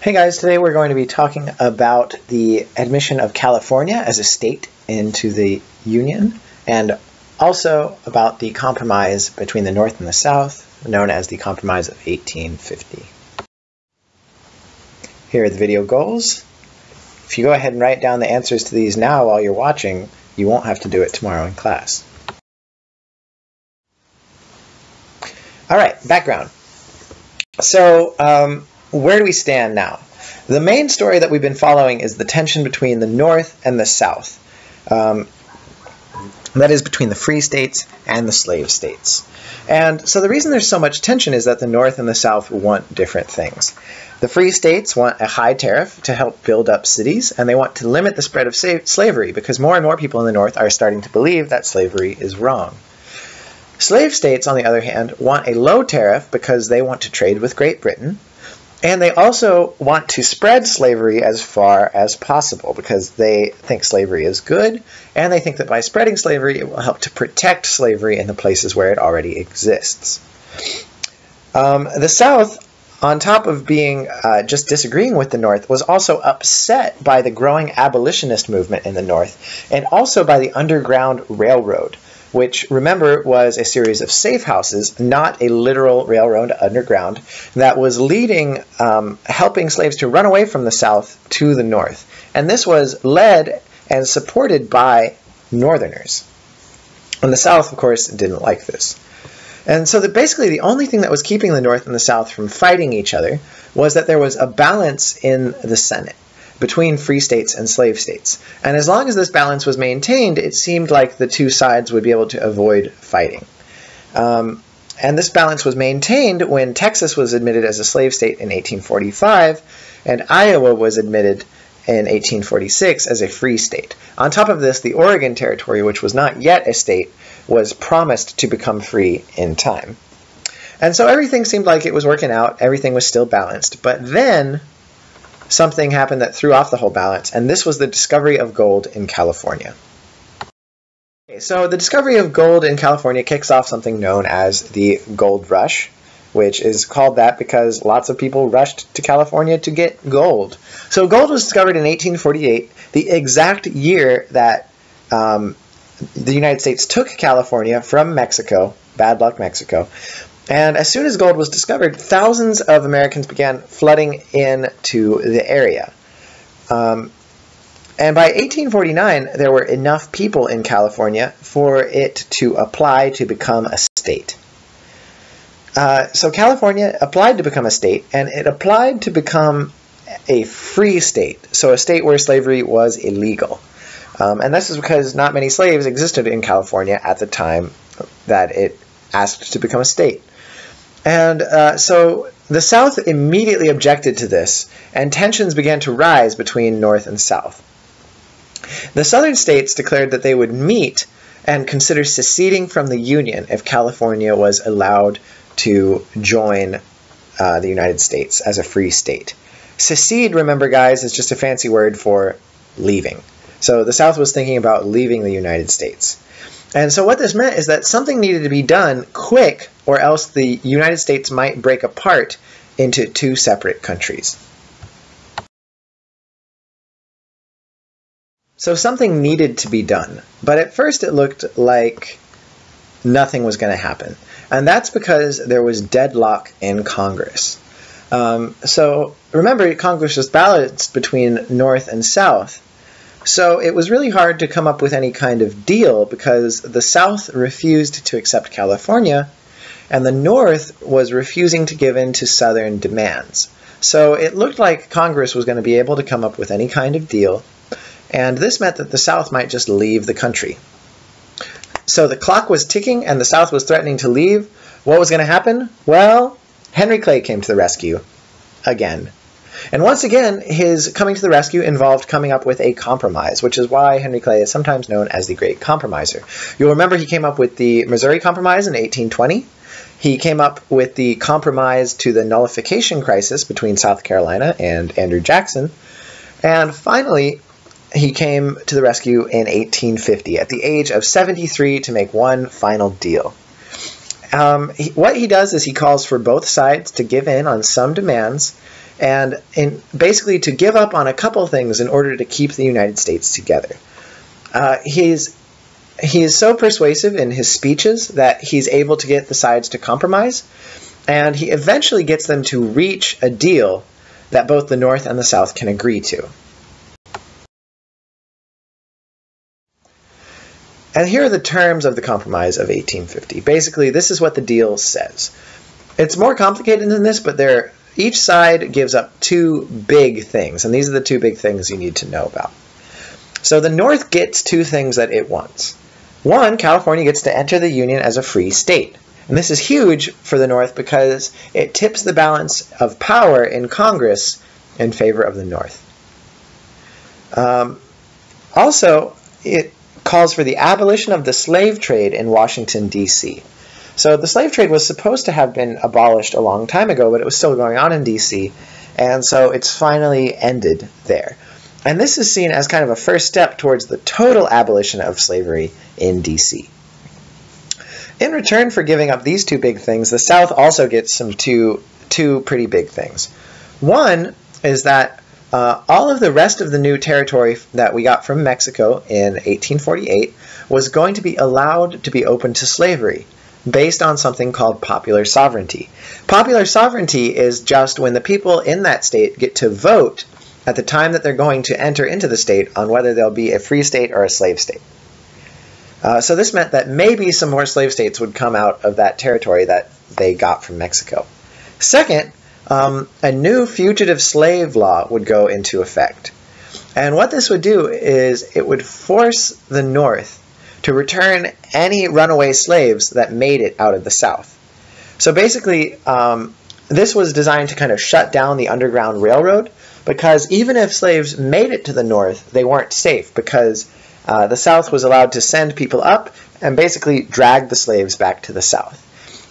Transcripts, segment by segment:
Hey guys, today we're going to be talking about the admission of California as a state into the Union, and also about the compromise between the North and the South, known as the Compromise of 1850. Here are the video goals. If you go ahead and write down the answers to these now while you're watching, you won't have to do it tomorrow in class. Alright, background. So, where do we stand now? The main story that we've been following is the tension between the North and the South. That is between the free states and the slave states. And so the reason there's so much tension is that the North and the South want different things. The free states want a high tariff to help build up cities, and they want to limit the spread of slavery because more and more people in the North are starting to believe that slavery is wrong. Slave states, on the other hand, want a low tariff because they want to trade with Great Britain, and they also want to spread slavery as far as possible because they think slavery is good, and they think that by spreading slavery it will help to protect slavery in the places where it already exists. The South, on top of being just disagreeing with the North, was also upset by the growing abolitionist movement in the North, and also by the Underground Railroad, which, remember, was a series of safe houses, not a literal railroad underground, that was leading, helping slaves to run away from the South to the North. And this was led and supported by Northerners. And the South, of course, didn't like this. And so that basically the only thing that was keeping the North and the South from fighting each other was that there was a balance in the Senate between free states and slave states. And as long as this balance was maintained, it seemed like the two sides would be able to avoid fighting. And this balance was maintained when Texas was admitted as a slave state in 1845, and Iowa was admitted in 1846 as a free state. On top of this, the Oregon Territory, which was not yet a state, was promised to become free in time. And so everything seemed like it was working out, everything was still balanced. But then something happened that threw off the whole balance, and this was the discovery of gold in California. Okay, so the discovery of gold in California kicks off something known as the Gold Rush, which is called that because lots of people rushed to California to get gold. So gold was discovered in 1848, the exact year that the United States took California from Mexico, bad luck Mexico. And as soon as gold was discovered, thousands of Americans began flooding into the area. And by 1849, there were enough people in California for it to apply to become a state. So California applied to become a state, and it applied to become a free state, so a state where slavery was illegal. And this is because not many slaves existed in California at the time that it asked to become a state. And so the South immediately objected to this, and tensions began to rise between North and South. The Southern states declared that they would meet and consider seceding from the Union if California was allowed to join the United States as a free state. Secede, remember guys, is just a fancy word for leaving. So the South was thinking about leaving the United States. And so what this meant is that something needed to be done quick, or else the United States might break apart into two separate countries. So something needed to be done, but at first it looked like nothing was going to happen. And that's because there was deadlock in Congress. So remember, Congress was balanced between North and South. So it was really hard to come up with any kind of deal because the South refused to accept California and the North was refusing to give in to Southern demands. So it looked like Congress was going to be able to come up with any kind of deal, and this meant that the South might just leave the country. So the clock was ticking and the South was threatening to leave. What was going to happen? Well, Henry Clay came to the rescue again. And once again, his coming to the rescue involved coming up with a compromise, which is why Henry Clay is sometimes known as the Great Compromiser. You'll remember he came up with the Missouri Compromise in 1820. He came up with the compromise to the nullification crisis between South Carolina and Andrew Jackson. And finally, he came to the rescue in 1850 at the age of 73 to make one final deal. What he does is he calls for both sides to give in on some demands, and basically to give up on a couple things in order to keep the United States together. He is so persuasive in his speeches that he's able to get the sides to compromise, and he eventually gets them to reach a deal that both the North and the South can agree to. And here are the terms of the Compromise of 1850. Basically, this is what the deal says. It's more complicated than this, but each side gives up two big things, and these are the two big things you need to know about. So the North gets two things that it wants. One, California gets to enter the Union as a free state. And this is huge for the North because it tips the balance of power in Congress in favor of the North. Also, it calls for the abolition of the slave trade in Washington, D.C. So the slave trade was supposed to have been abolished a long time ago, but it was still going on in D.C., and so it's finally ended there. And this is seen as kind of a first step towards the total abolition of slavery in D.C. In return for giving up these two big things, the South also gets two pretty big things. One is that all of the rest of the new territory that we got from Mexico in 1848 was going to be allowed to be open to slavery based on something called popular sovereignty. Popular sovereignty is just when the people in that state get to vote at the time that they're going to enter into the state on whether they'll be a free state or a slave state. So this meant that maybe some more slave states would come out of that territory that they got from Mexico. Second, a new fugitive slave law would go into effect. And what this would do is it would force the North to return any runaway slaves that made it out of the South. So basically, this was designed to kind of shut down the Underground Railroad, because even if slaves made it to the North, they weren't safe, because the South was allowed to send people up and basically drag the slaves back to the South.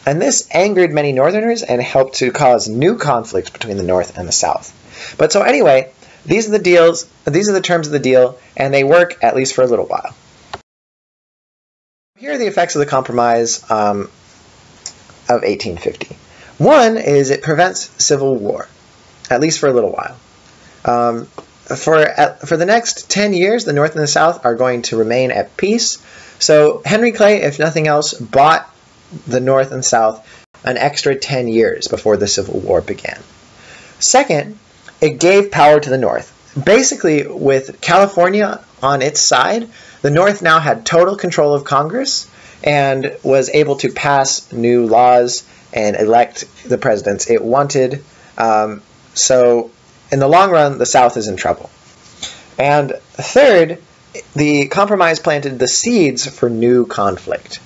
And this angered many Northerners and helped to cause new conflicts between the North and the South. But so anyway, these are the terms of the deal, and they work at least for a little while. Here are the effects of the Compromise of 1850. One is it prevents civil war, at least for a little while. For the next 10 years, the North and the South are going to remain at peace. So Henry Clay, if nothing else, bought the North and South an extra 10 years before the Civil War began. Second, it gave power to the North. Basically, with California on its side, the North now had total control of Congress and was able to pass new laws and elect the presidents it wanted. So in the long run, the South is in trouble. And third, the Compromise planted the seeds for new conflict.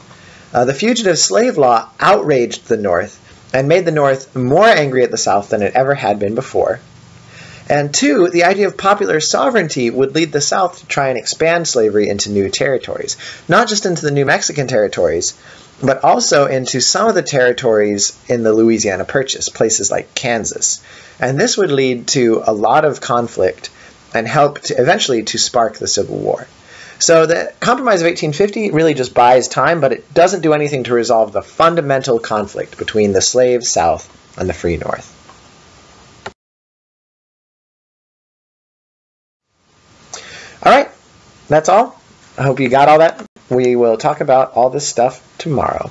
The fugitive slave law outraged the North and made the North more angry at the South than it ever had been before. And two, the idea of popular sovereignty would lead the South to try and expand slavery into new territories, not just into the New Mexican territories, but also into some of the territories in the Louisiana Purchase, places like Kansas. And this would lead to a lot of conflict and help to eventually to spark the Civil War. So the Compromise of 1850 really just buys time, but it doesn't do anything to resolve the fundamental conflict between the slave South and the free North. All right, that's all. I hope you got all that. We will talk about all this stuff tomorrow.